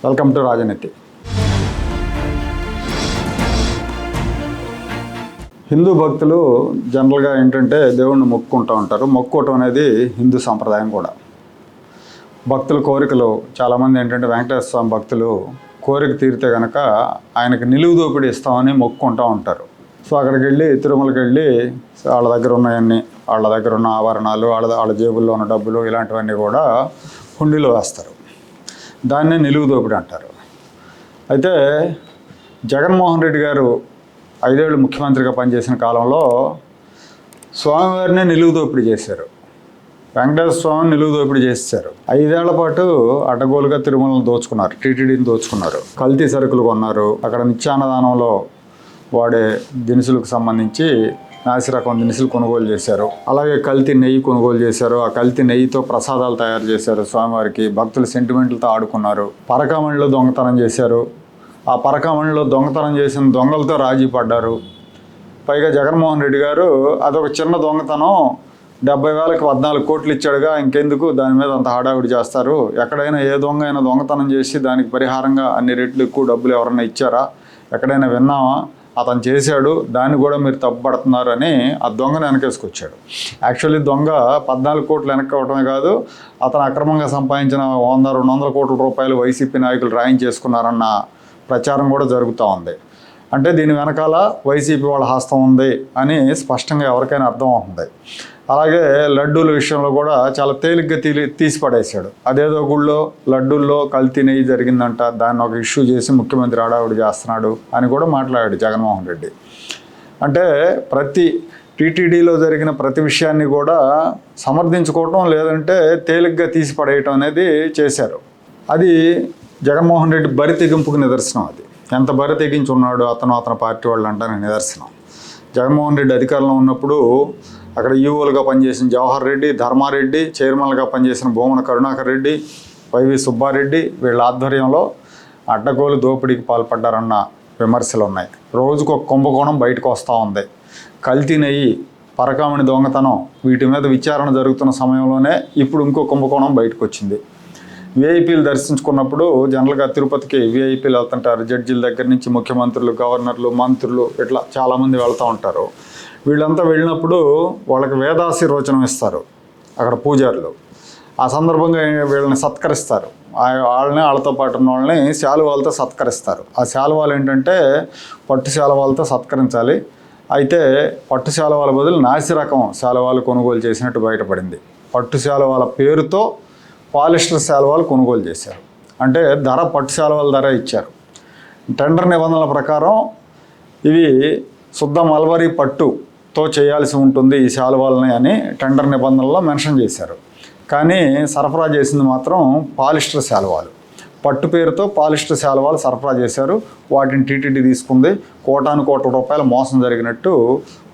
Welcome to రాజనీతి. హిందూ భక్తులు జనరల్గా ఏంటంటే దేవుణ్ణి మొక్కుకుంటూ ఉంటారు. మొక్కుకోవటం అనేది హిందూ సంప్రదాయం కూడా. భక్తుల కోరికలు చాలామంది ఏంటంటే వెంకటేశ్వర స్వామి భక్తులు కోరిక తీరితే కనుక ఆయనకి నిలువు దోపిడీ ఇస్తామని మొక్కుకుంటూ ఉంటారు. సో అక్కడికి వెళ్ళి తిరుమలకి వెళ్ళి వాళ్ళ దగ్గర ఉన్నాయన్నీ, వాళ్ళ దగ్గర ఉన్న ఆభరణాలు, వాళ్ళ జేబుల్లో ఉన్న డబ్బులు ఇలాంటివన్నీ కూడా హుండీలో వేస్తారు. దాన్నే నిలువు దోపిడీ అంటారు. అయితే జగన్మోహన్ రెడ్డి గారు 5 ఏళ్ళు ముఖ్యమంత్రిగా పనిచేసిన కాలంలో స్వామివారినే నిలువు దోపిడీ చేశారు. వెంకటేశ్వర స్వామిని నిలువు దోపిడీ చేశారు. 5 ఏళ్ల పాటు అడ్డగోలుగా తిరుమలను దోచుకున్నారు, టీటీడీని దోచుకున్నారు. కల్తీ సరుకులు కొన్నారు. అక్కడ నిత్యాన్నదానంలో వాడే దినుసులకు సంబంధించి నాసిరకం దినుసులు కొనుగోలు చేశారు. అలాగే కల్తీ నెయ్యి కొనుగోలు చేశారు. ఆ కల్తీ నెయ్యితో ప్రసాదాలు తయారు చేశారు స్వామివారికి. భక్తుల సెంటిమెంట్లతో ఆడుకున్నారు. పరకామణిలో దొంగతనం చేశారు. ఆ పరకామణిలో దొంగతనం చేసిన దొంగలతో రాజీ పడ్డారు. పైగా జగన్మోహన్ రెడ్డి గారు అదొక చిన్న దొంగతనం, 70,000కి 14 కోట్లు ఇచ్చాడుగా, ఇంకెందుకు దాని మీద అంత హడావిడి చేస్తారు? ఎక్కడైనా ఏ దొంగ అయినా దొంగతనం చేసి దానికి పరిహారంగా అన్ని రెట్లు ఎక్కువ డబ్బులు ఎవరైనా ఇచ్చారా? ఎక్కడైనా విన్నామా? అతను చేశాడు, దాన్ని కూడా మీరు తప్పుపడుతున్నారు అని ఆ దొంగను వెనకేసుకొచ్చాడు. యాక్చువల్లీ దొంగ 14 కోట్లు వెనక్కోవటమే కాదు, అతను అక్రమంగా సంపాదించిన 100-200 కోట్ల రూపాయలు వైసీపీ నాయకులు రాయించేసుకున్నారన్న ప్రచారం కూడా జరుగుతూ ఉంది. అంటే దీని వెనకాల వైసీపీ వాళ్ళ హస్తం ఉంది అని స్పష్టంగా ఎవరికైనా అర్థం అవుతుంది. అలాగే లడ్డూల విషయంలో కూడా చాలా తేలిగ్గా తీసి పడేశాడు. అదేదో గుళ్ళో లడ్డూల్లో కల్తీ నెయ్యి జరిగిందంట, దాన్ని ఒక ఇష్యూ చేసి ముఖ్యమంత్రి హడావుడి చేస్తున్నాడు అని కూడా మాట్లాడాడు జగన్మోహన్ రెడ్డి. అంటే ప్రతి టీటీడీలో జరిగిన ప్రతి విషయాన్ని కూడా సమర్థించుకోవటం, లేదంటే తేలిగ్గా తీసి పడేయటం అనేది చేశారు. అది జగన్మోహన్ రెడ్డి బరి తెగింపుకు నిదర్శనం. అది ఎంత బరి తెగించి ఉన్నాడు అతని పార్టీ వాళ్ళు అంటానే నిదర్శనం. జగన్మోహన్ రెడ్డి అధికారంలో ఉన్నప్పుడు అక్కడ ఈఓలుగా పనిచేసిన జవహర్ రెడ్డి, ధర్మారెడ్డి, చైర్మన్గా పనిచేసిన భూమన కరుణాకర్ రెడ్డి, వైవి సుబ్బారెడ్డి వీళ్ళ ఆధ్వర్యంలో అడ్డగోలు దోపిడీకి పాల్పడ్డారన్న విమర్శలు ఉన్నాయి. రోజుకు ఒక కుంభకోణం బయటకు వస్తూ ఉంది. కల్తీ నెయ్యి, పరకామణి దొంగతనం, వీటి మీద విచారణ జరుగుతున్న సమయంలోనే ఇప్పుడు ఇంకో కుంభకోణం బయటకు వచ్చింది. విఐపీలు దర్శించుకున్నప్పుడు జనరల్గా తిరుపతికి విఐపీలు వెళ్తుంటారు. జడ్జీల దగ్గర నుంచి ముఖ్యమంత్రులు, గవర్నర్లు, మంత్రులు ఇట్లా చాలామంది వెళ్తూ ఉంటారు. వీళ్ళంతా వెళ్ళినప్పుడు వాళ్ళకి వేదాశీర్వచనం ఇస్తారు అక్కడ పూజారులు. ఆ సందర్భంగా వీళ్ళని సత్కరిస్తారు. వాళ్ళతో పాటు ఉన్న వాళ్ళని శాలువాలతో సత్కరిస్తారు. ఆ శాలువాలు ఏంటంటే పట్టు శాలువాలతో సత్కరించాలి. అయితే పట్టు శాలువాల బదులు నాసిరకం శాలువాలు కొనుగోలు చేసినట్టు బయటపడింది. పట్టు శాలువాల పేరుతో పాలిస్టర్ శాలువాలు కొనుగోలు చేశారు. అంటే పట్టు శాలువాల ధర ఇచ్చారు. టెండర్ నిబంధనల ప్రకారం ఇవి శుద్ధ మల్బరీ పట్టుతో చేయాల్సి ఉంటుంది ఈ శాలువాలని అని టెండర్ నిబంధనల్లో మెన్షన్ చేశారు. కానీ సరఫరా చేసింది మాత్రం పాలిస్టర్ శాలువాలు. పట్టు పేరుతో పాలిస్టర్ శాలువాలు సరఫరా చేశారు. వాటిని టీటీడీ తీసుకుంది. కోటాను రూపాయల మోసం జరిగినట్టు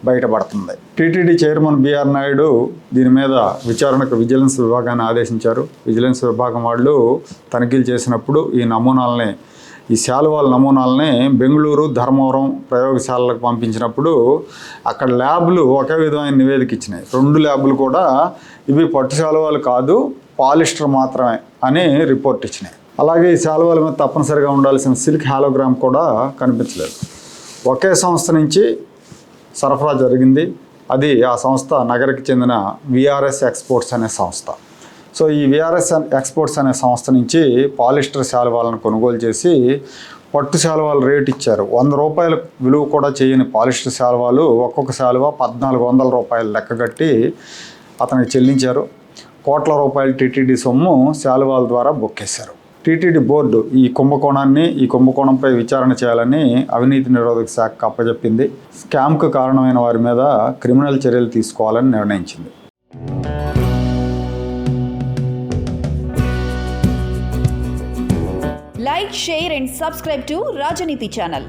బయటపడుతుంది. టీటీడీ చైర్మన్ బిఆర్ నాయుడు దీని మీద విచారణకు విజిలెన్స్ విభాగాన్ని ఆదేశించారు. విజిలెన్స్ విభాగం వాళ్ళు తనిఖీలు చేసినప్పుడు ఈ శాలువాల నమూనాలని బెంగళూరు, ధర్మవరం ప్రయోగశాలలకు పంపించినప్పుడు అక్కడ ల్యాబ్లు ఒకే విధమైన నివేదిక ఇచ్చినాయి. 2 ల్యాబ్లు కూడా ఇవి పట్టు శాలువాలు కాదు, పాలిస్టర్ మాత్రమే అని రిపోర్ట్ ఇచ్చినాయి. అలాగే ఈ శాలువాల మీద తప్పనిసరిగా ఉండాల్సిన సిల్క్ హాలోగ్రామ్ కూడా కనిపించలేదు. ఒకే సంస్థ నుంచి సరఫరా జరిగింది. అది ఆ సంస్థ నగరికి చెందిన విఆర్ఎస్ ఎక్స్పోర్ట్స్ అనే సంస్థ. సో ఈ విఆర్ఎస్ ఎక్స్పోర్ట్స్ అనే సంస్థ నుంచి పాలిస్టర్ శాలువాలను కొనుగోలు చేసి పట్టు శాలువాలు రేట్ ఇచ్చారు. 100 రూపాయల విలువ కూడా చేయని పాలిస్టర్ శాలువాలు ఒక్కొక్క శాలువా 1,400 రూపాయలు లెక్కగట్టి అతనికి చెల్లించారు. కోట్ల రూపాయలు టీటీడీ సొమ్ము శాలువాల ద్వారా బొక్కేశారు. టీటీడీ బోర్డు ఈ కుంభకోణంపై విచారణ చేయాలని అవినీతి నిరోధక శాఖకు అప్పచెప్పింది. స్కామ్కు కారణమైన వారి మీద క్రిమినల్ చర్యలు తీసుకోవాలని నిర్ణయించింది. Like, share and subscribe to Rajaniti channel.